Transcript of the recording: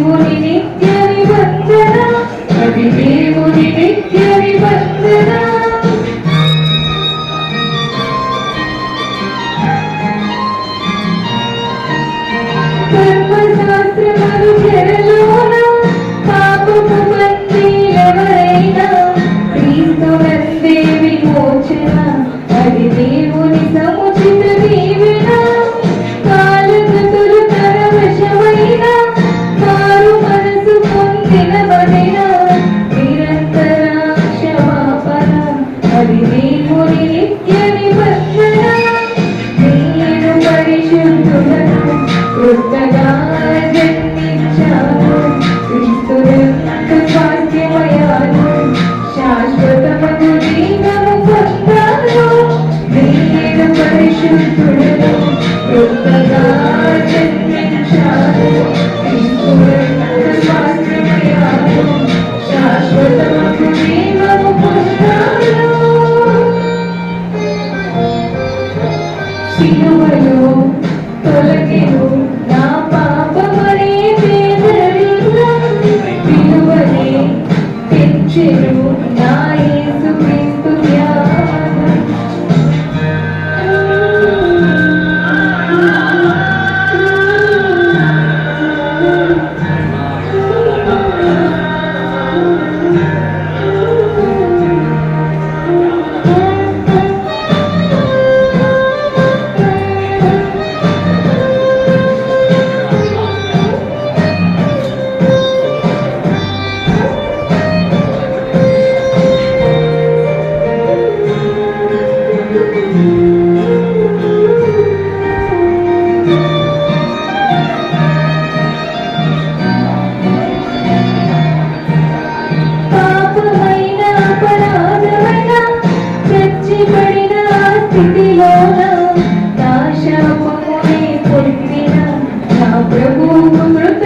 దేవుని నిత్య నిబంధన, అది దేవుని నిత్య నిబంధన. ధర్మశాస్త్రములు చెరలోన పాపపు బందీలెవరైనా క్రీస్తునందే విమోచన, అది దేవుని సముచిత దీవెన. కాలగతులు తన వశమైన వారు మనసు పొందిన బడిన నిరంతర క్షమాపణ, అది దేవుని నిత్య నిబంధన. నేను పరిశుద్ధులను కొత్తగా జన్మించాను, క్రీస్తునందు స్వాస్థ్యమయ్యాను, శాశ్వతమగు జీవము పొందాను. నేను పరిశుద్ధులను కొత్తగా జన్మించాను, క్రీస్తునందు స్వాస్థ్యమయ్యాను, శాశ్వతమగు జీవము పొందాను. సిలువలో తొలగిను నా పాపమనే పేదరిక, విలువనే పెంచెను నా యేసుక్రీస్తు త్యాగం. పాపమైన అపరాధమైన చచ్చిపడిన స్థితిలోన నా శాపమునే పొందిన నా ప్రభువుకు కృత